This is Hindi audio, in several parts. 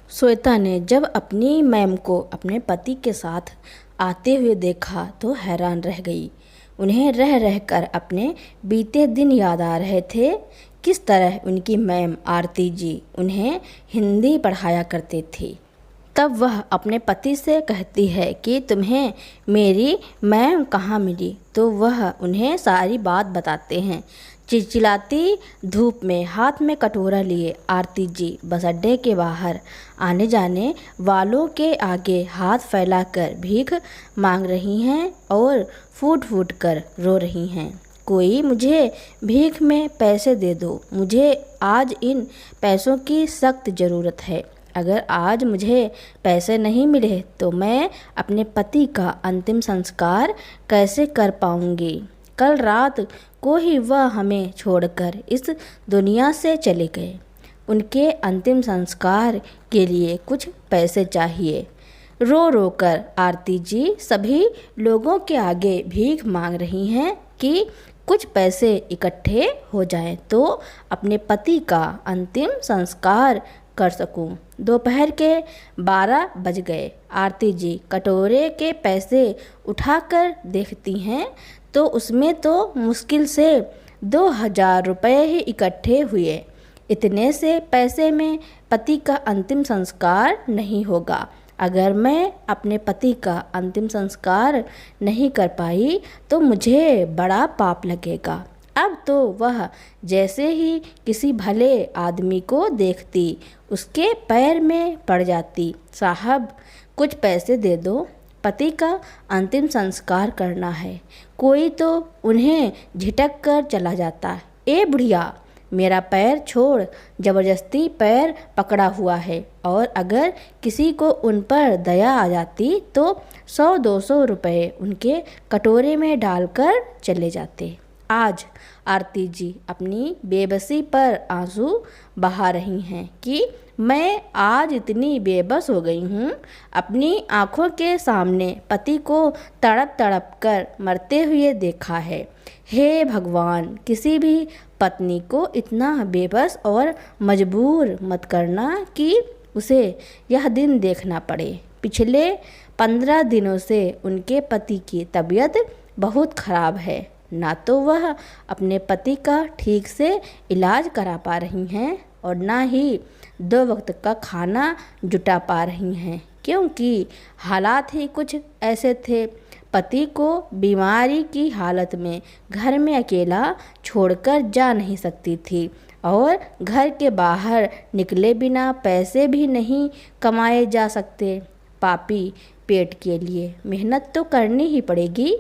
श्वेता ने जब अपनी मैम को अपने पति के साथ आते हुए देखा तो हैरान रह गई। उन्हें रह रहकर अपने बीते दिन याद आ रहे थे। किस तरह उनकी मैम आरती जी उन्हें हिंदी पढ़ाया करती थी। तब वह अपने पति से कहती है कि तुम्हें मेरी मैम कहाँ मिली, तो वह उन्हें सारी बात बताते हैं। चिलचिलाती धूप में हाथ में कटोरा लिए आरती जी बस अड्डे के बाहर आने जाने वालों के आगे हाथ फैलाकर भीख मांग रही हैं और फूट फूट कर रो रही हैं। कोई मुझे भीख में पैसे दे दो, मुझे आज इन पैसों की सख्त ज़रूरत है। अगर आज मुझे पैसे नहीं मिले तो मैं अपने पति का अंतिम संस्कार कैसे कर पाऊंगी। कल रात को ही वह हमें छोड़कर इस दुनिया से चले गए। उनके अंतिम संस्कार के लिए कुछ पैसे चाहिए। रो रो कर आरती जी सभी लोगों के आगे भीख मांग रही हैं कि कुछ पैसे इकट्ठे हो जाएं तो अपने पति का अंतिम संस्कार कर सकूं। दोपहर के 12 बज गए। आरती जी कटोरे के पैसे उठाकर देखती हैं तो उसमें तो मुश्किल से 2000 रुपये ही इकट्ठे हुए। इतने से पैसे में पति का अंतिम संस्कार नहीं होगा। अगर मैं अपने पति का अंतिम संस्कार नहीं कर पाई तो मुझे बड़ा पाप लगेगा। अब तो वह जैसे ही किसी भले आदमी को देखती उसके पैर में पड़ जाती। साहब कुछ पैसे दे दो, पति का अंतिम संस्कार करना है। कोई तो उन्हें झिटक कर चला जाता। ए बुढ़िया, मेरा पैर छोड़, ज़बरदस्ती पैर पकड़ा हुआ है। और अगर किसी को उन पर दया आ जाती तो 100-200 रुपये उनके कटोरे में डालकर चले जाते। आज आरती जी अपनी बेबसी पर आंसू बहा रही हैं कि मैं आज इतनी बेबस हो गई हूँ। अपनी आँखों के सामने पति को तड़प तड़प कर मरते हुए देखा है। हे भगवान, किसी भी पत्नी को इतना बेबस और मजबूर मत करना कि उसे यह दिन देखना पड़े। पिछले 15 दिनों से उनके पति की तबीयत बहुत ख़राब है। ना तो वह अपने पति का ठीक से इलाज करा पा रही हैं और ना ही 2 वक्त का खाना जुटा पा रही हैं, क्योंकि हालात ही कुछ ऐसे थे। पति को बीमारी की हालत में घर में अकेला छोड़कर जा नहीं सकती थी और घर के बाहर निकले बिना पैसे भी नहीं कमाए जा सकते। पापी पेट के लिए मेहनत तो करनी ही पड़ेगी।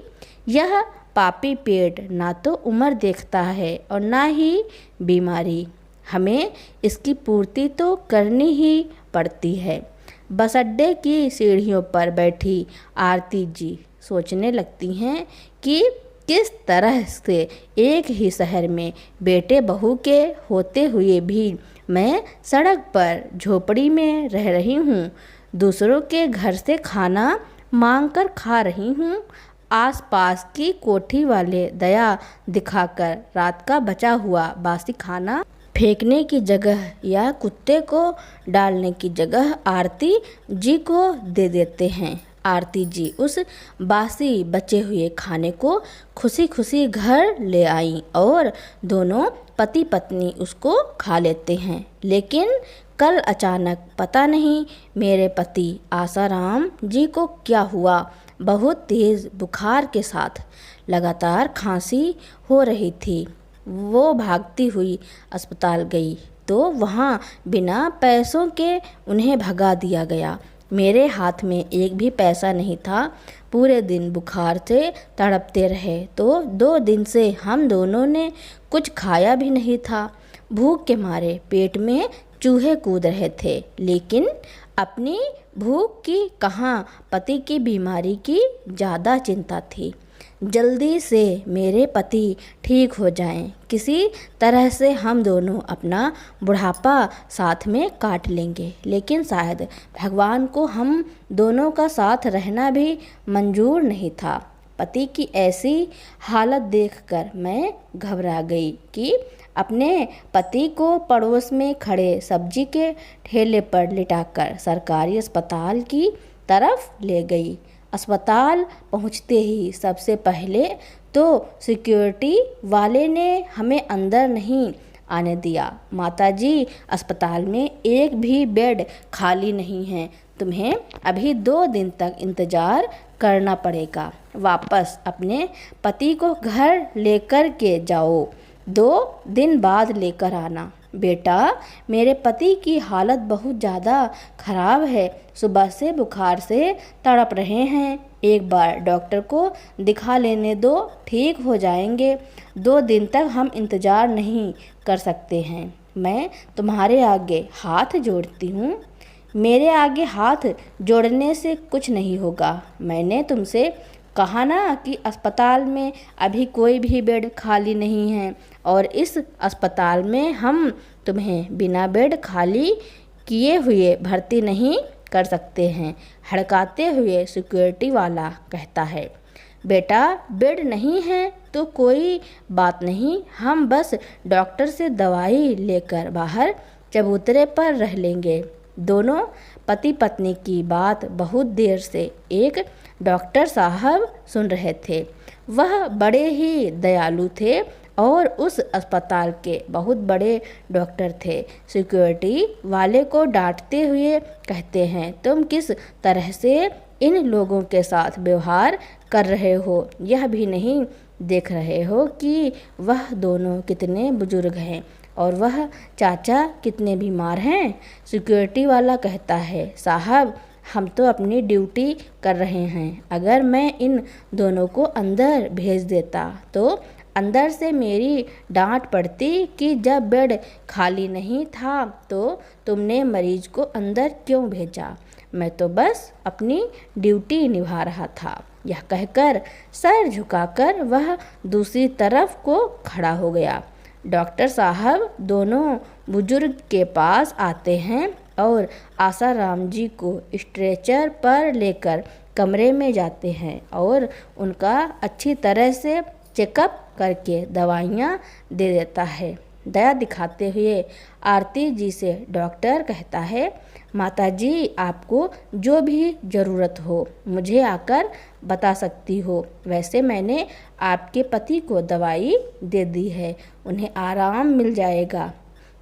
यह पापी पेट ना तो उम्र देखता है और ना ही बीमारी। हमें इसकी पूर्ति तो करनी ही पड़ती है। बस अड्डे की सीढ़ियों पर बैठी आरती जी सोचने लगती हैं कि किस तरह से एक ही शहर में बेटे बहू के होते हुए भी मैं सड़क पर झोपड़ी में रह रही हूँ। दूसरों के घर से खाना मांगकर खा रही हूँ। आसपास की कोठी वाले दया दिखाकर रात का बचा हुआ बासी खाना फेंकने की जगह या कुत्ते को डालने की जगह आरती जी को दे देते हैं। आरती जी उस बासी बचे हुए खाने को खुशी खुशी घर ले आई और दोनों पति पत्नी उसको खा लेते हैं। लेकिन कल अचानक पता नहीं मेरे पति आसाराम जी को क्या हुआ। बहुत तेज़ बुखार के साथ लगातार खांसी हो रही थी। वो भागती हुई अस्पताल गई तो वहाँ बिना पैसों के उन्हें भगा दिया गया। मेरे हाथ में एक भी पैसा नहीं था। पूरे दिन बुखार से तड़पते रहे तो 2 दिन से हम दोनों ने कुछ खाया भी नहीं था। भूख के मारे पेट में चूहे कूद रहे थे, लेकिन अपनी भूख की कहाँ, पति की बीमारी की ज़्यादा चिंता थी। जल्दी से मेरे पति ठीक हो जाएं, किसी तरह से हम दोनों अपना बुढ़ापा साथ में काट लेंगे। लेकिन शायद भगवान को हम दोनों का साथ रहना भी मंजूर नहीं था। पति की ऐसी हालत देखकर मैं घबरा गई कि अपने पति को पड़ोस में खड़े सब्जी के ठेले पर लिटाकर सरकारी अस्पताल की तरफ ले गई। अस्पताल पहुंचते ही सबसे पहले तो सिक्योरिटी वाले ने हमें अंदर नहीं आने दिया। माताजी, अस्पताल में एक भी बेड खाली नहीं है, तुम्हें अभी 2 दिन तक इंतज़ार करना पड़ेगा। वापस अपने पति को घर लेकर के जाओ, 2 दिन बाद लेकर आना। बेटा, मेरे पति की हालत बहुत ज़्यादा ख़राब है, सुबह से बुखार से तड़प रहे हैं, एक बार डॉक्टर को दिखा लेने दो, ठीक हो जाएंगे। 2 दिन तक हम इंतज़ार नहीं कर सकते हैं। मैं तुम्हारे आगे हाथ जोड़ती हूँ। मेरे आगे हाथ जोड़ने से कुछ नहीं होगा। मैंने तुमसे कहा ना कि अस्पताल में अभी कोई भी बेड खाली नहीं है, और इस अस्पताल में हम तुम्हें बिना बेड खाली किए हुए भर्ती नहीं कर सकते हैं। हड़काते हुए सिक्योरिटी वाला कहता है, बेटा, बेड नहीं है तो कोई बात नहीं, हम बस डॉक्टर से दवाई लेकर बाहर चबूतरे पर रह लेंगे। दोनों पति पत्नी की बात बहुत देर से एक डॉक्टर साहब सुन रहे थे। वह बड़े ही दयालु थे और उस अस्पताल के बहुत बड़े डॉक्टर थे। सिक्योरिटी वाले को डांटते हुए कहते हैं, तुम किस तरह से इन लोगों के साथ व्यवहार कर रहे हो, यह भी नहीं देख रहे हो कि वह दोनों कितने बुजुर्ग हैं और वह चाचा कितने बीमार हैं। सिक्योरिटी वाला कहता है, साहब, हम तो अपनी ड्यूटी कर रहे हैं। अगर मैं इन दोनों को अंदर भेज देता तो अंदर से मेरी डांट पड़ती कि जब बेड खाली नहीं था तो तुमने मरीज को अंदर क्यों भेजा। मैं तो बस अपनी ड्यूटी निभा रहा था। यह कहकर सर झुकाकर वह दूसरी तरफ को खड़ा हो गया। डॉक्टर साहब दोनों बुजुर्ग के पास आते हैं और आसाराम जी को स्ट्रेचर पर लेकर कमरे में जाते हैं और उनका अच्छी तरह से चेकअप करके दवाइयाँ दे देता है। दया दिखाते हुए आरती जी से डॉक्टर कहता है, माताजी, आपको जो भी ज़रूरत हो मुझे आकर बता सकती हो। वैसे मैंने आपके पति को दवाई दे दी है, उन्हें आराम मिल जाएगा,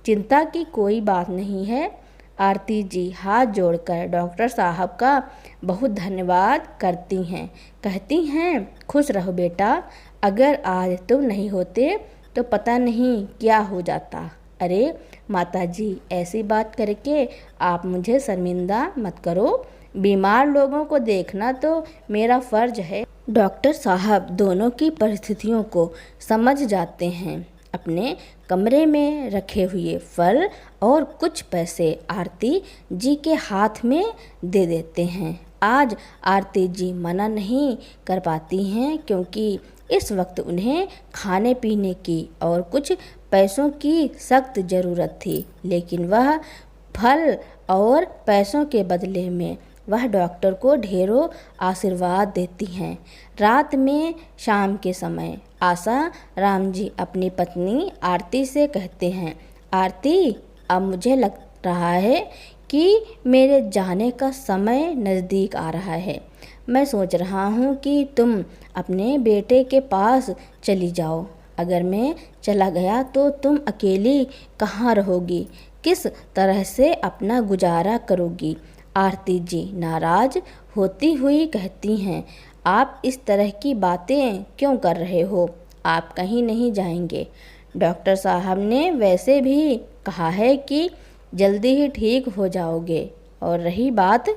चिंता की कोई बात नहीं है। आरती जी हाथ जोड़कर डॉक्टर साहब का बहुत धन्यवाद करती हैं। कहती हैं, खुश रहो बेटा, अगर आज तुम नहीं होते तो पता नहीं क्या हो जाता। अरे माताजी, ऐसी बात करके आप मुझे शर्मिंदा मत करो, बीमार लोगों को देखना तो मेरा फ़र्ज है। डॉक्टर साहब दोनों की परिस्थितियों को समझ जाते हैं। अपने कमरे में रखे हुए फल और कुछ पैसे आरती जी के हाथ में दे देते हैं। आज आरती जी मना नहीं कर पाती हैं क्योंकि इस वक्त उन्हें खाने पीने की और कुछ पैसों की सख्त ज़रूरत थी, लेकिन वह फल और पैसों के बदले में वह डॉक्टर को ढेरों आशीर्वाद देती हैं। रात में शाम के समय आशा राम जी अपनी पत्नी आरती से कहते हैं, आरती, अब मुझे लग रहा है कि मेरे जाने का समय नज़दीक आ रहा है। मैं सोच रहा हूँ कि तुम अपने बेटे के पास चली जाओ। अगर मैं चला गया तो तुम अकेली कहाँ रहोगी, किस तरह से अपना गुजारा करोगी। आरती जी नाराज़ होती हुई कहती हैं, आप इस तरह की बातें क्यों कर रहे हो, आप कहीं नहीं जाएंगे। डॉक्टर साहब ने वैसे भी कहा है कि जल्दी ही ठीक हो जाओगे, और रही बात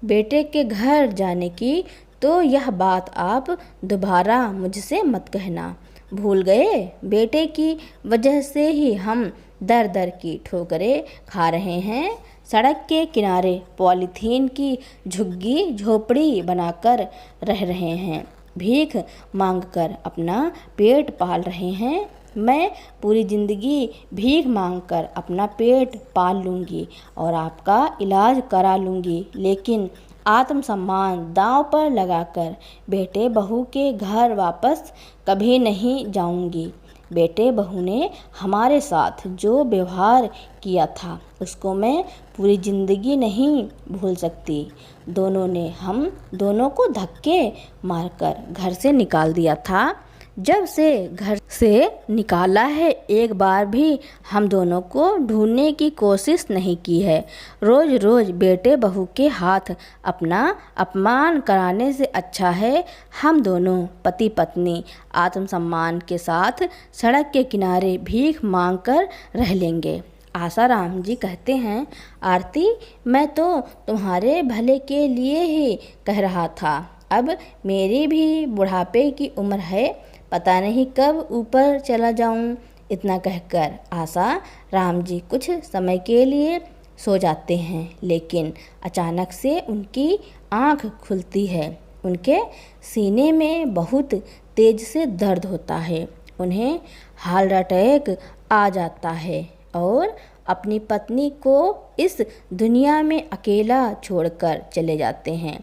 बेटे के घर जाने की, तो यह बात आप दोबारा मुझसे मत कहना। भूल गए, बेटे की वजह से ही हम दर दर की ठोकरें खा रहे हैं। सड़क के किनारे पॉलीथीन की झुग्गी झोपड़ी बनाकर रह रहे हैं, भीख मांगकर अपना पेट पाल रहे हैं। मैं पूरी ज़िंदगी भीख मांगकर अपना पेट पाल लूँगी और आपका इलाज करा लूँगी, लेकिन आत्मसम्मान दांव पर लगाकर बेटे बहू के घर वापस कभी नहीं जाऊंगी। बेटे बहू ने हमारे साथ जो व्यवहार किया था उसको मैं पूरी ज़िंदगी नहीं भूल सकती। दोनों ने हम दोनों को धक्के मारकर घर से निकाल दिया था। जब से घर से निकाला है एक बार भी हम दोनों को ढूंढने की कोशिश नहीं की है। रोज़ रोज़ बेटे बहू के हाथ अपना अपमान कराने से अच्छा है हम दोनों पति पत्नी आत्मसम्मान के साथ सड़क के किनारे भीख मांग कर रह लेंगे। आसाराम जी कहते हैं, आरती मैं तो तुम्हारे भले के लिए ही कह रहा था। अब मेरी भी बुढ़ापे की उम्र है, पता नहीं कब ऊपर चला जाऊं। इतना कहकर आशा राम जी कुछ समय के लिए सो जाते हैं, लेकिन अचानक से उनकी आंख खुलती है। उनके सीने में बहुत तेज से दर्द होता है। उन्हें हार्ट अटैक आ जाता है और अपनी पत्नी को इस दुनिया में अकेला छोड़कर चले जाते हैं।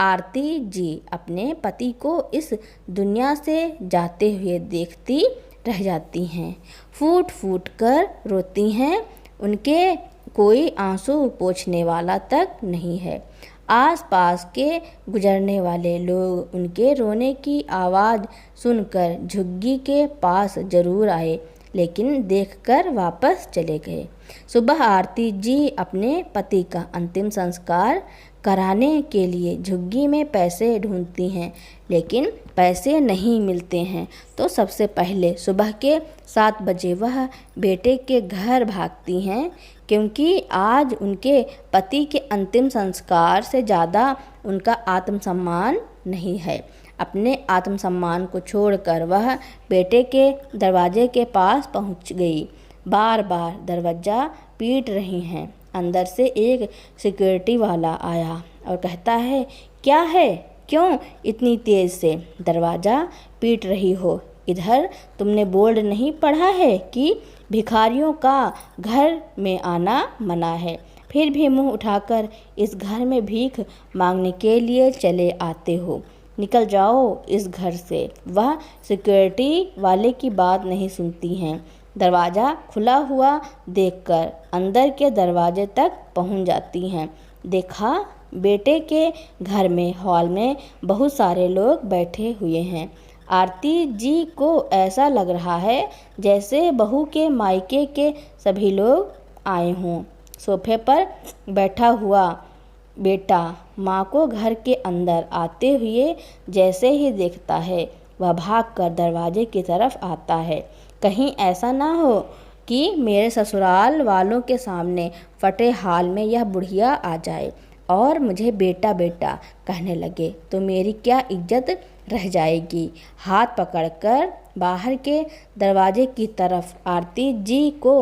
आरती जी अपने पति को इस दुनिया से जाते हुए देखती रह जाती हैं, फूट फूट कर रोती हैं। उनके कोई आंसू पोंछने वाला तक नहीं है। आसपास के गुजरने वाले लोग उनके रोने की आवाज़ सुनकर झुग्गी के पास जरूर आए, लेकिन देखकर वापस चले गए। सुबह आरती जी अपने पति का अंतिम संस्कार कराने के लिए झुग्गी में पैसे ढूंढती हैं, लेकिन पैसे नहीं मिलते हैं तो सबसे पहले सुबह के 7 बजे वह बेटे के घर भागती हैं, क्योंकि आज उनके पति के अंतिम संस्कार से ज़्यादा उनका आत्मसम्मान नहीं है। अपने आत्मसम्मान को छोड़कर वह बेटे के दरवाजे के पास पहुंच गई। बार बार दरवाज़ा पीट रही हैं। अंदर से एक सिक्योरिटी वाला आया और कहता है, क्या है, क्यों इतनी तेज़ से दरवाज़ा पीट रही हो? इधर तुमने बोर्ड नहीं पढ़ा है कि भिखारियों का घर में आना मना है, फिर भी मुंह उठाकर इस घर में भीख मांगने के लिए चले आते हो। निकल जाओ इस घर से। वह सिक्योरिटी वाले की बात नहीं सुनती हैं। दरवाज़ा खुला हुआ देखकर अंदर के दरवाजे तक पहुंच जाती हैं। देखा, बेटे के घर में हॉल में बहुत सारे लोग बैठे हुए हैं। आरती जी को ऐसा लग रहा है जैसे बहू के मायके के सभी लोग आए हों। सोफे पर बैठा हुआ बेटा माँ को घर के अंदर आते हुए जैसे ही देखता है, वह भागकर दरवाजे की तरफ आता है। कहीं ऐसा ना हो कि मेरे ससुराल वालों के सामने फटे हाल में यह बुढ़िया आ जाए और मुझे बेटा बेटा कहने लगे, तो मेरी क्या इज्जत रह जाएगी। हाथ पकड़कर बाहर के दरवाजे की तरफ आरती जी को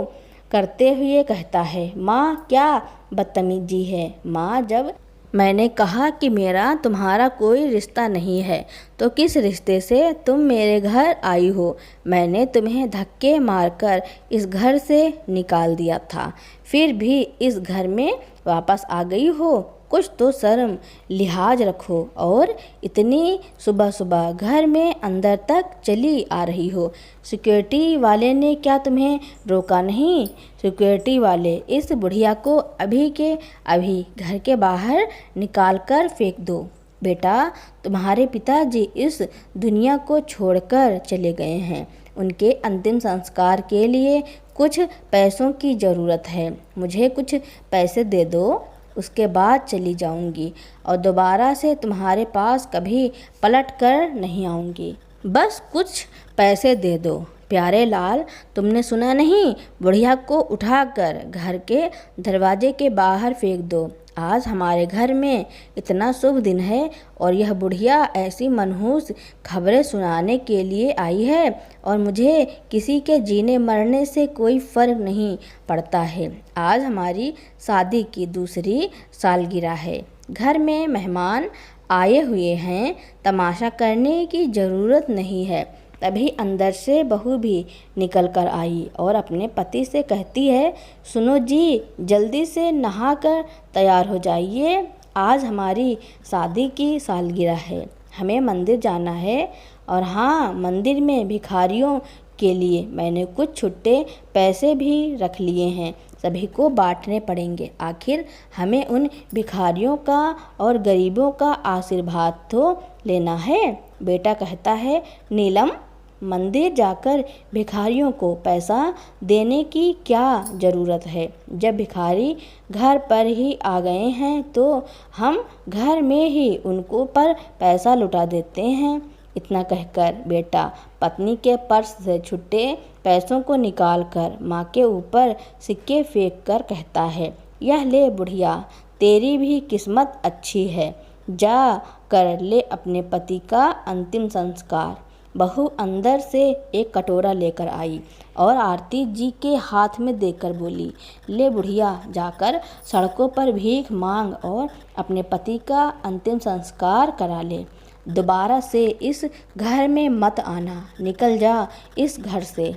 करते हुए कहता है, माँ क्या बदतमीजी है। माँ, जब मैंने कहा कि मेरा तुम्हारा कोई रिश्ता नहीं है तो किस रिश्ते से तुम मेरे घर आई हो? मैंने तुम्हें धक्के मारकर इस घर से निकाल दिया था, फिर भी इस घर में वापस आ गई हो। कुछ तो शर्म लिहाज रखो। और इतनी सुबह सुबह घर में अंदर तक चली आ रही हो। सिक्योरिटी वाले ने क्या तुम्हें रोका नहीं? सिक्योरिटी वाले, इस बुढ़िया को अभी के अभी घर के बाहर निकाल कर फेंक दो। बेटा, तुम्हारे पिताजी इस दुनिया को छोड़कर चले गए हैं। उनके अंतिम संस्कार के लिए कुछ पैसों की ज़रूरत है। मुझे कुछ पैसे दे दो, उसके बाद चली जाऊंगी और दोबारा से तुम्हारे पास कभी पलट कर नहीं आऊंगी। बस कुछ पैसे दे दो। प्यारे लाल, तुमने सुना नहीं? बुढ़िया को उठाकर घर के दरवाजे के बाहर फेंक दो। आज हमारे घर में इतना शुभ दिन है और यह बुढ़िया ऐसी मनहूस खबरें सुनाने के लिए आई है और मुझे किसी के जीने मरने से कोई फ़र्क नहीं पड़ता है। आज हमारी शादी की दूसरी सालगिरह है। घर में मेहमान आए हुए हैं, तमाशा करने की ज़रूरत नहीं है। तभी अंदर से बहू भी निकल कर आई और अपने पति से कहती है, सुनो जी, जल्दी से नहाकर तैयार हो जाइए। आज हमारी शादी की सालगिरह है, हमें मंदिर जाना है। और हाँ, मंदिर में भिखारियों के लिए मैंने कुछ छुट्टे पैसे भी रख लिए हैं, सभी को बांटने पड़ेंगे। आखिर हमें उन भिखारियों का और गरीबों का आशीर्वाद तो लेना है। बेटा कहता है, नीलम, मंदिर जाकर भिखारियों को पैसा देने की क्या ज़रूरत है? जब भिखारी घर पर ही आ गए हैं तो हम घर में ही उनको पर पैसा लुटा देते हैं। इतना कहकर बेटा पत्नी के पर्स से छुट्टे पैसों को निकालकर माँ के ऊपर सिक्के फेंक कर कहता है, यह ले बुढ़िया, तेरी भी किस्मत अच्छी है, जा कर ले अपने पति का अंतिम संस्कार। बहू अंदर से एक कटोरा लेकर आई और आरती जी के हाथ में देकर बोली, ले बुढ़िया, जाकर सड़कों पर भीख मांग और अपने पति का अंतिम संस्कार करा ले। दोबारा से इस घर में मत आना, निकल जा इस घर से।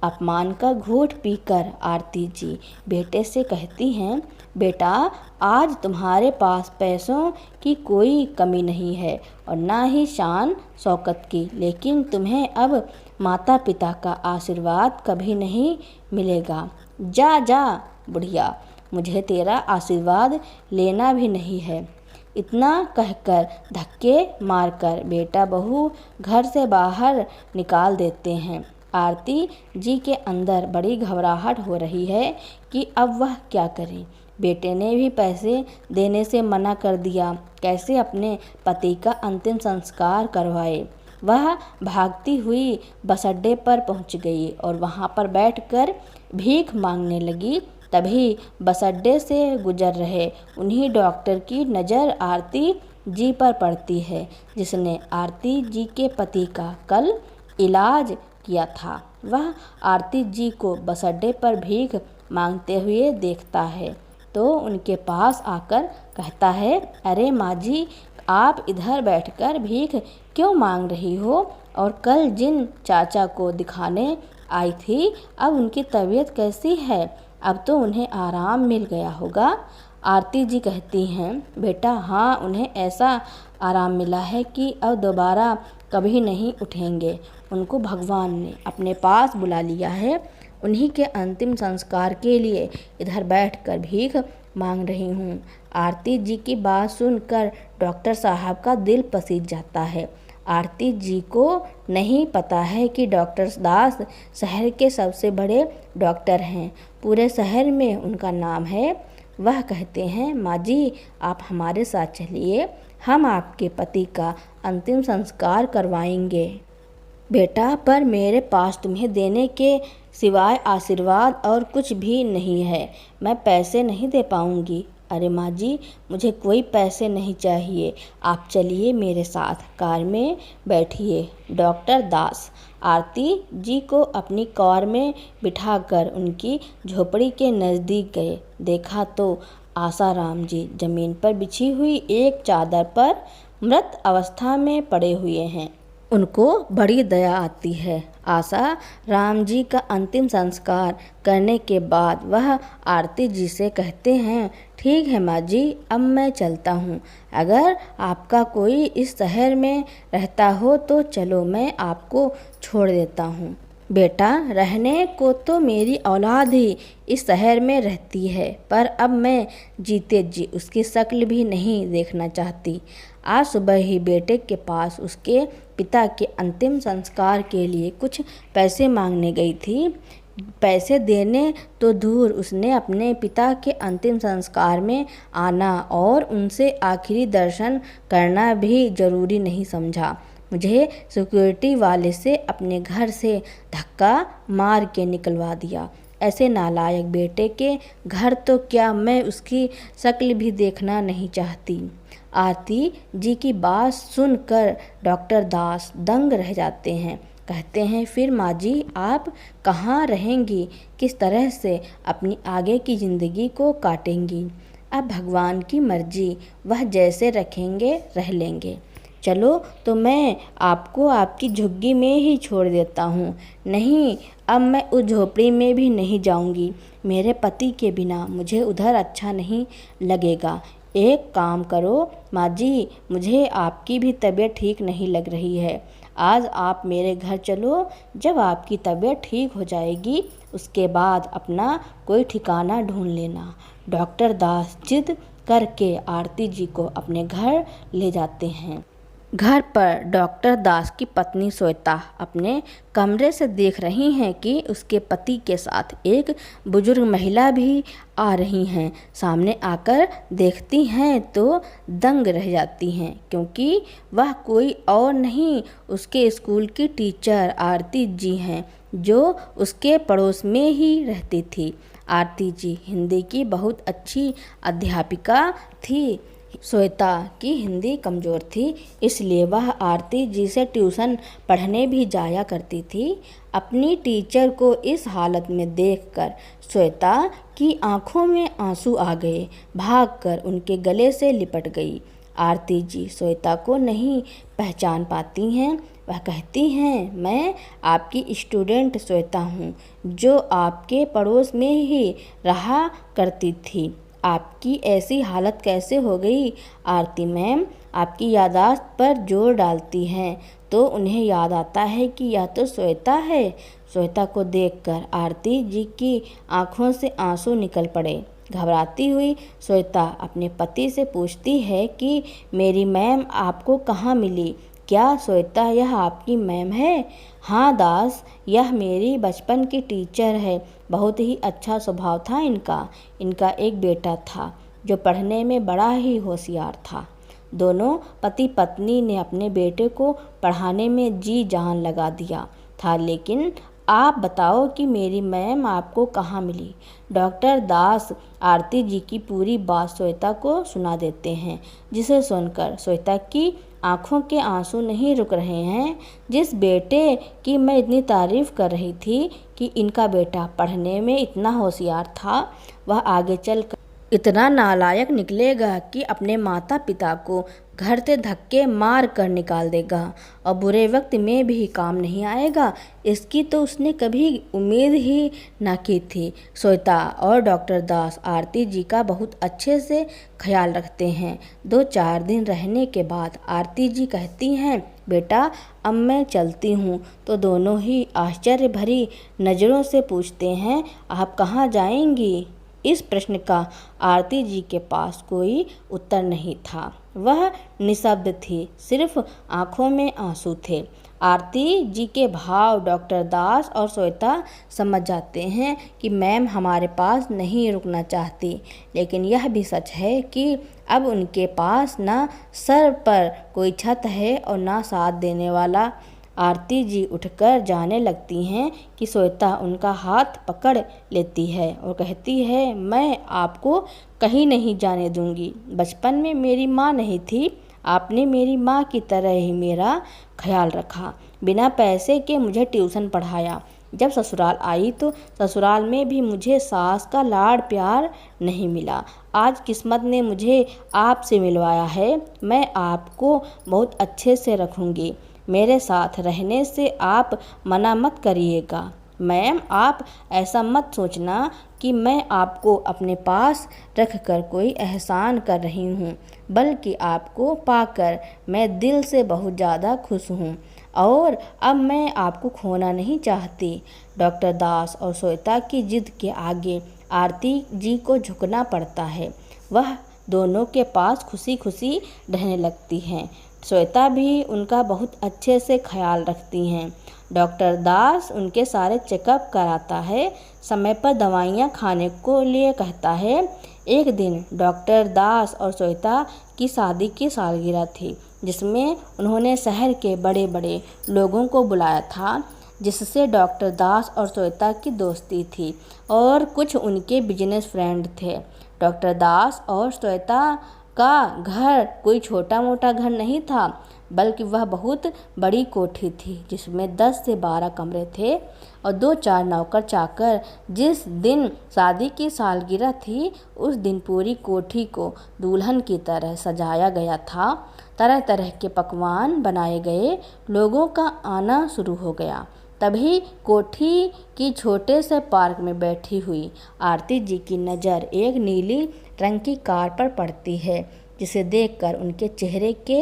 अपमान का घूंट पीकर आरती जी बेटे से कहती हैं, बेटा, आज तुम्हारे पास पैसों की कोई कमी नहीं है और ना ही शान शौकत की, लेकिन तुम्हें अब माता पिता का आशीर्वाद कभी नहीं मिलेगा। जा जा बुढ़िया, मुझे तेरा आशीर्वाद लेना भी नहीं है। इतना कहकर धक्के मारकर बेटा बहू घर से बाहर निकाल देते हैं। आरती जी के अंदर बड़ी घबराहट हो रही है कि अब वह क्या करें। बेटे ने भी पैसे देने से मना कर दिया, कैसे अपने पति का अंतिम संस्कार करवाए। वह भागती हुई बस अड्डे पर पहुंच गई और वहां पर बैठकर भीख मांगने लगी। तभी बस अड्डे से गुजर रहे उन्हीं डॉक्टर की नज़र आरती जी पर पड़ती है, जिसने आरती जी के पति का कल इलाज किया था। वह आरती जी को बस अड्डे पर भीख मांगते हुए देखता है तो उनके पास आकर कहता है, अरे माँ जी, आप इधर बैठकर भीख क्यों मांग रही हो? और कल जिन चाचा को दिखाने आई थी, अब उनकी तबीयत कैसी है? अब तो उन्हें आराम मिल गया होगा। आरती जी कहती हैं, बेटा हाँ, उन्हें ऐसा आराम मिला है कि अब दोबारा कभी नहीं उठेंगे। उनको भगवान ने अपने पास बुला लिया है। उन्हीं के अंतिम संस्कार के लिए इधर बैठकर भीख मांग रही हूँ। आरती जी की बात सुनकर डॉक्टर साहब का दिल पसीज जाता है। आरती जी को नहीं पता है कि डॉक्टर दास शहर के सबसे बड़े डॉक्टर हैं, पूरे शहर में उनका नाम है। वह कहते हैं, माँ जी, आप हमारे साथ चलिए, हम आपके पति का अंतिम संस्कार करवाएंगे। बेटा, पर मेरे पास तुम्हें देने के सिवाय आशीर्वाद और कुछ भी नहीं है, मैं पैसे नहीं दे पाऊंगी। अरे माँ जी, मुझे कोई पैसे नहीं चाहिए, आप चलिए मेरे साथ, कार में बैठिए। डॉक्टर दास आरती जी को अपनी कार में बिठाकर उनकी झोपड़ी के नज़दीक गए। देखा तो आसाराम जी जमीन पर बिछी हुई एक चादर पर मृत अवस्था में पड़े हुए हैं। उनको बड़ी दया आती है। आशा राम जी का अंतिम संस्कार करने के बाद वह आरती जी से कहते हैं, ठीक है माँ जी, अब मैं चलता हूँ। अगर आपका कोई इस शहर में रहता हो तो चलो, मैं आपको छोड़ देता हूँ। बेटा, रहने को तो मेरी औलाद ही इस शहर में रहती है, पर अब मैं जीते जी उसकी शक्ल भी नहीं देखना चाहती। आज सुबह ही बेटे के पास उसके पिता के अंतिम संस्कार के लिए कुछ पैसे मांगने गई थी। पैसे देने तो दूर, उसने अपने पिता के अंतिम संस्कार में आना और उनसे आखिरी दर्शन करना भी जरूरी नहीं समझा। मुझे सिक्योरिटी वाले से अपने घर से धक्का मार के निकलवा दिया। ऐसे नालायक बेटे के घर तो क्या मैं उसकी शक्ल भी देखना नहीं चाहती। आरती जी की बात सुनकर डॉक्टर दास दंग रह जाते हैं। कहते हैं, फिर माँ जी, आप कहाँ रहेंगी? किस तरह से अपनी आगे की ज़िंदगी को काटेंगी? अब भगवान की मर्जी, वह जैसे रखेंगे रह लेंगे। चलो तो मैं आपको आपकी झुग्गी में ही छोड़ देता हूँ। नहीं, अब मैं उस झोपड़ी में भी नहीं जाऊँगी। मेरे पति के बिना मुझे उधर अच्छा नहीं लगेगा। एक काम करो माँ जी, मुझे आपकी भी तबीयत ठीक नहीं लग रही है। आज आप मेरे घर चलो, जब आपकी तबीयत ठीक हो जाएगी उसके बाद अपना कोई ठिकाना ढूंढ लेना। डॉक्टर दास जिद करके आरती जी को अपने घर ले जाते हैं। घर पर डॉक्टर दास की पत्नी श्वेता अपने कमरे से देख रही हैं कि उसके पति के साथ एक बुजुर्ग महिला भी आ रही हैं। सामने आकर देखती हैं तो दंग रह जाती हैं, क्योंकि वह कोई और नहीं उसके स्कूल की टीचर आरती जी हैं, जो उसके पड़ोस में ही रहती थी। आरती जी हिंदी की बहुत अच्छी अध्यापिका थी। श्वेता की हिंदी कमज़ोर थी, इसलिए वह आरती जी से ट्यूशन पढ़ने भी जाया करती थी। अपनी टीचर को इस हालत में देखकर श्वेता की आंखों में आंसू आ गए। भागकर उनके गले से लिपट गई। आरती जी श्वेता को नहीं पहचान पाती हैं। वह कहती हैं, मैं आपकी स्टूडेंट श्वेता हूँ, जो आपके पड़ोस में ही रहा करती थी। आपकी ऐसी हालत कैसे हो गई? आरती मैम आपकी याददाश्त पर जोर डालती हैं तो उन्हें याद आता है कि यह तो श्वेता है। श्वेता को देखकर आरती जी की आंखों से आंसू निकल पड़े। घबराती हुई श्वेता अपने पति से पूछती है कि मेरी मैम आपको कहाँ मिली? क्या श्वेता यह आपकी मैम है? हाँ दास, यह मेरी बचपन की टीचर है। बहुत ही अच्छा स्वभाव था इनका। इनका एक बेटा था जो पढ़ने में बड़ा ही होशियार था। दोनों पति पत्नी ने अपने बेटे को पढ़ाने में जी जान लगा दिया था। लेकिन आप बताओ कि मेरी मैम आपको कहाँ मिली? डॉक्टर दास आरती जी की पूरी बात श्वेता को सुना देते हैं, जिसे सुनकर श्वेता की आंखों के आंसू नहीं रुक रहे हैं। जिस बेटे की मैं इतनी तारीफ कर रही थी कि इनका बेटा पढ़ने में इतना होशियार था, वह आगे चलकर इतना नालायक निकलेगा कि अपने माता पिता को घर से धक्के मार कर निकाल देगा और बुरे वक्त में भी काम नहीं आएगा, इसकी तो उसने कभी उम्मीद ही ना की थी। श्वेता और डॉक्टर दास आरती जी का बहुत अच्छे से ख्याल रखते हैं। 2-4 दिन रहने के बाद आरती जी कहती हैं, बेटा अब मैं चलती हूँ। तो दोनों ही आश्चर्य भरी नज़रों से पूछते हैं, आप कहाँ जाएंगी? इस प्रश्न का आरती जी के पास कोई उत्तर नहीं था। वह निशब्द थी, सिर्फ आंखों में आंसू थे। आरती जी के भाव डॉक्टर दास और श्वेता समझ जाते हैं कि मैम हमारे पास नहीं रुकना चाहती, लेकिन यह भी सच है कि अब उनके पास ना सर पर कोई छत है और ना साथ देने वाला। आरती जी उठकर जाने लगती हैं कि श्वेता उनका हाथ पकड़ लेती है और कहती है, मैं आपको कहीं नहीं जाने दूंगी। बचपन में मेरी माँ नहीं थी, आपने मेरी माँ की तरह ही मेरा ख्याल रखा, बिना पैसे के मुझे ट्यूशन पढ़ाया। जब ससुराल आई तो ससुराल में भी मुझे सास का लाड़ प्यार नहीं मिला। आज किस्मत ने मुझे आपसे मिलवाया है। मैं आपको बहुत अच्छे से रखूँगी। मेरे साथ रहने से आप मना मत करिएगा। मैम आप ऐसा मत सोचना कि मैं आपको अपने पास रखकर कोई एहसान कर रही हूँ, बल्कि आपको पाकर मैं दिल से बहुत ज़्यादा खुश हूँ और अब मैं आपको खोना नहीं चाहती। डॉक्टर दास और श्वेता की जिद के आगे आरती जी को झुकना पड़ता है। वह दोनों के पास खुशी खुशी रहने लगती हैं। श्वेता भी उनका बहुत अच्छे से ख्याल रखती हैं। डॉक्टर दास उनके सारे चेकअप कराता है, समय पर दवाइयाँ खाने को लिए कहता है। एक दिन डॉक्टर दास और श्वेता की शादी की सालगिरह थी, जिसमें उन्होंने शहर के बड़े बड़े लोगों को बुलाया था, जिससे डॉक्टर दास और श्वेता की दोस्ती थी और कुछ उनके बिजनेस फ्रेंड थे। डॉक्टर दास और श्वेता का घर कोई छोटा मोटा घर नहीं था, बल्कि वह बहुत बड़ी कोठी थी, जिसमें 10 से 12 कमरे थे और 2-4 नौकर चाकर। जिस दिन शादी की सालगिरह थी, उस दिन पूरी कोठी को दुल्हन की तरह सजाया गया था। तरह तरह के पकवान बनाए गए, लोगों का आना शुरू हो गया। तभी कोठी की छोटे से पार्क में बैठी हुई आरती जी की नज़र एक नीली रंग की कार पर पड़ती है, जिसे देखकर उनके चेहरे के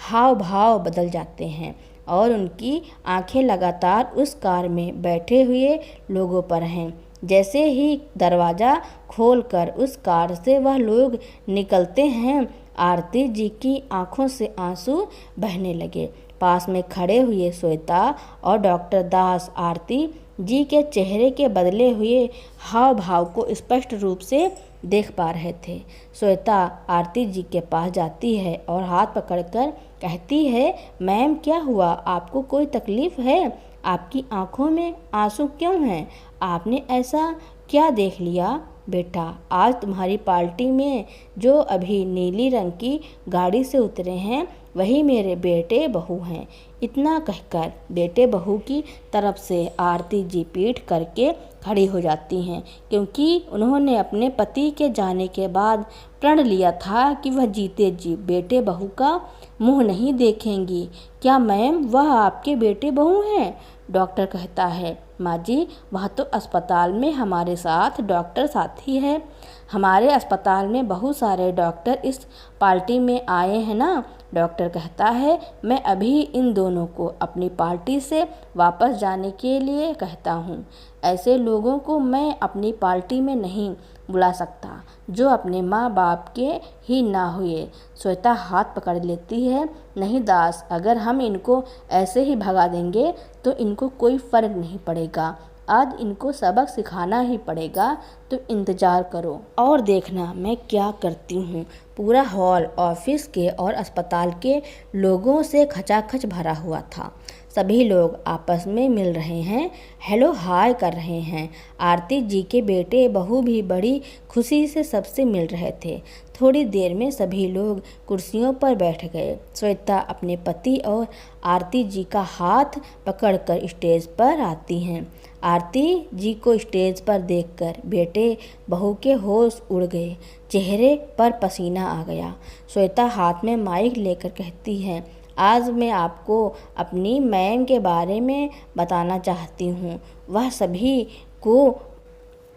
हाव भाव बदल जाते हैं। और उनकी आंखें लगातार उस कार में बैठे हुए लोगों पर हैं। जैसे ही दरवाज़ा खोलकर उस कार से वह लोग निकलते हैं, आरती जी की आंखों से आंसू बहने लगे। पास में खड़े हुए श्वेता और डॉक्टर दास आरती जी के चेहरे के बदले हुए हाव भाव को स्पष्ट रूप से देख पा रहे थे। श्वेता आरती जी के पास जाती है और हाथ पकड़कर कहती है, मैम क्या हुआ, आपको कोई तकलीफ है? आपकी आंखों में आंसू क्यों हैं? आपने ऐसा क्या देख लिया? बेटा, आज तुम्हारी पार्टी में जो अभी नीली रंग की गाड़ी से उतरे हैं वही मेरे बेटे बहू हैं। इतना कहकर बेटे बहू की तरफ से आरती जी पीठ करके खड़ी हो जाती हैं, क्योंकि उन्होंने अपने पति के जाने के बाद प्रण लिया था कि वह जीते जी बेटे बहू का मुंह नहीं देखेंगी। क्या मैम वह आपके बेटे बहू हैं? डॉक्टर कहता है, माँ जी वह तो अस्पताल में हमारे साथ डॉक्टर साथी है। हमारे अस्पताल में बहुत सारे डॉक्टर इस पार्टी में आए हैं ना। डॉक्टर कहता है, मैं अभी इन दोनों को अपनी पार्टी से वापस जाने के लिए कहता हूँ। ऐसे लोगों को मैं अपनी पार्टी में नहीं बुला सकता जो अपने माँ बाप के ही ना हुए। श्वेता हाथ पकड़ लेती है, नहीं दास, अगर हम इनको ऐसे ही भगा देंगे तो इनको कोई फ़र्क नहीं पड़ेगा। आज इनको सबक सिखाना ही पड़ेगा। तो इंतज़ार करो और देखना मैं क्या करती हूँ। पूरा हॉल ऑफिस के और अस्पताल के लोगों से खचाखच भरा हुआ था। सभी लोग आपस में मिल रहे हैं, हेलो हाय कर रहे हैं। आरती जी के बेटे बहू भी बड़ी खुशी से सबसे मिल रहे थे। थोड़ी देर में सभी लोग कुर्सियों पर बैठ गए। श्वेता अपने पति और आरती जी का हाथ पकड़कर स्टेज पर आती हैं। आरती जी को स्टेज पर देखकर बेटे बहू के होश उड़ गए, चेहरे पर पसीना आ गया। श्वेता हाथ में माइक लेकर कहती है, आज मैं आपको अपनी मैम के बारे में बताना चाहती हूँ। वह सभी को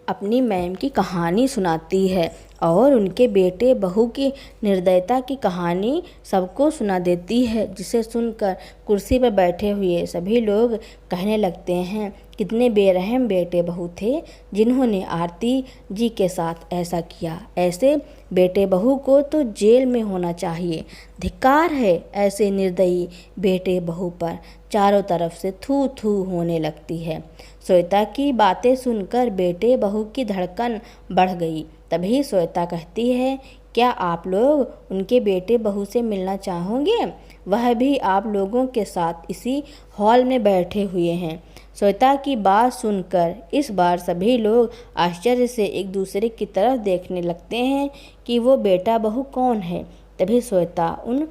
अपनी मैम की कहानी सुनाती है और उनके बेटे बहू की निर्दयता की कहानी सबको सुना देती है, जिसे सुनकर कुर्सी पर बैठे हुए सभी लोग कहने लगते हैं, कितने बेरहम बेटे बहू थे जिन्होंने आरती जी के साथ ऐसा किया। ऐसे बेटे बहू को तो जेल में होना चाहिए। धिक्कार है ऐसे निर्दयी बेटे बहू पर। चारों तरफ से थू थू होने लगती है। श्वेता की बातें सुनकर बेटे बहू की धड़कन बढ़ गई। तभी श्वेता कहती है, क्या आप लोग उनके बेटे बहू से मिलना चाहोगे? वह भी आप लोगों के साथ इसी हॉल में बैठे हुए हैं। श्वेता की बात सुनकर इस बार सभी लोग आश्चर्य से एक दूसरे की तरफ देखने लगते हैं कि वो बेटा बहू कौन है। तभी श्वेता उन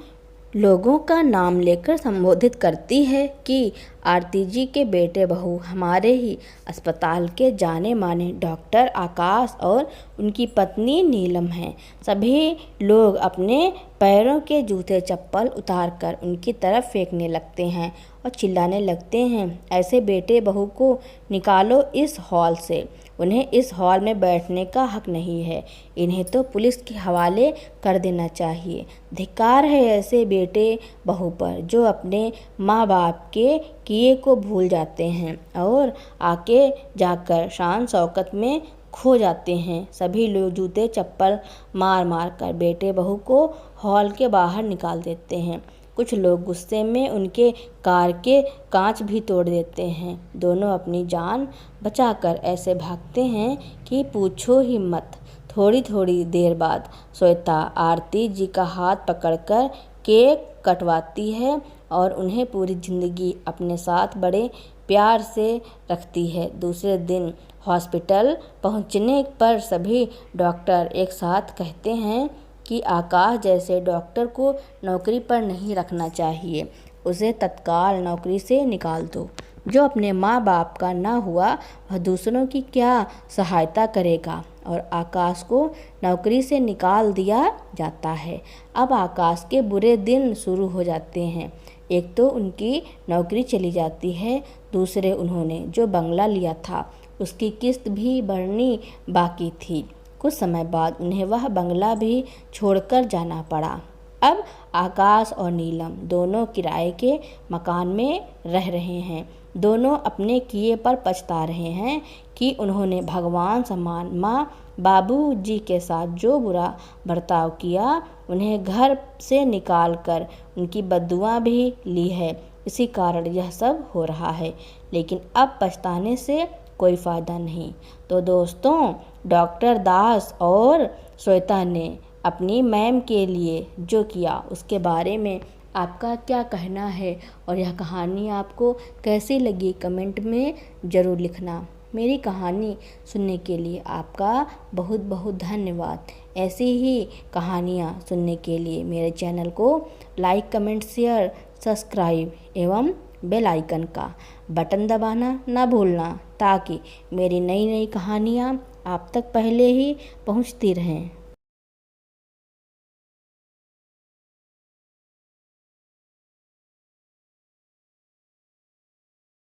लोगों का नाम लेकर संबोधित करती है कि आरती जी के बेटे बहू हमारे ही अस्पताल के जाने माने डॉक्टर आकाश और उनकी पत्नी नीलम हैं। सभी लोग अपने पैरों के जूते चप्पल उतारकर उनकी तरफ फेंकने लगते हैं और चिल्लाने लगते हैं, ऐसे बेटे बहू को निकालो इस हॉल से। उन्हें इस हॉल में बैठने का हक नहीं है। इन्हें तो पुलिस के हवाले कर देना चाहिए। धिक्कार है ऐसे बेटे बहू पर जो अपने माँ बाप के किए को भूल जाते हैं और आके जाकर शान शौकत में खो जाते हैं। सभी लोग जूते चप्पल मार मार कर बेटे बहू को हॉल के बाहर निकाल देते हैं। कुछ लोग गुस्से में उनके कार के कांच भी तोड़ देते हैं। दोनों अपनी जान बचाकर ऐसे भागते हैं कि पूछो ही मत। थोड़ी थोड़ी देर बाद श्वेता आरती जी का हाथ पकड़कर केक कटवाती है और उन्हें पूरी ज़िंदगी अपने साथ बड़े प्यार से रखती है। दूसरे दिन हॉस्पिटल पहुंचने पर सभी डॉक्टर एक साथ कहते हैं कि आकाश जैसे डॉक्टर को नौकरी पर नहीं रखना चाहिए। उसे तत्काल नौकरी से निकाल दो। जो अपने माँ बाप का ना हुआ वह दूसरों की क्या सहायता करेगा। और आकाश को नौकरी से निकाल दिया जाता है। अब आकाश के बुरे दिन शुरू हो जाते हैं। एक तो उनकी नौकरी चली जाती है, दूसरे उन्होंने जो बंगला लिया था उसकी किस्त भी भरनी बाकी थी। कुछ समय बाद उन्हें वह बंगला भी छोड़कर जाना पड़ा। अब आकाश और नीलम दोनों किराए के मकान में रह रहे हैं। दोनों अपने किए पर पछता रहे हैं कि उन्होंने भगवान समान माँ बाबूजी के साथ जो बुरा बर्ताव किया, उन्हें घर से निकाल कर उनकी बद्दुआ भी ली है। इसी कारण यह सब हो रहा है, लेकिन अब पछताने से कोई फ़ायदा नहीं। तो दोस्तों, डॉक्टर दास और श्वेता ने अपनी मैम के लिए जो किया उसके बारे में आपका क्या कहना है और यह कहानी आपको कैसी लगी कमेंट में ज़रूर लिखना। मेरी कहानी सुनने के लिए आपका बहुत बहुत धन्यवाद। ऐसी ही कहानियाँ सुनने के लिए मेरे चैनल को लाइक, कमेंट, शेयर, सब्सक्राइब एवं बेल आइकन का बटन दबाना ना भूलना, ताकि मेरी नई नई कहानियाँ आप तक पहले ही पहुँचती रहें।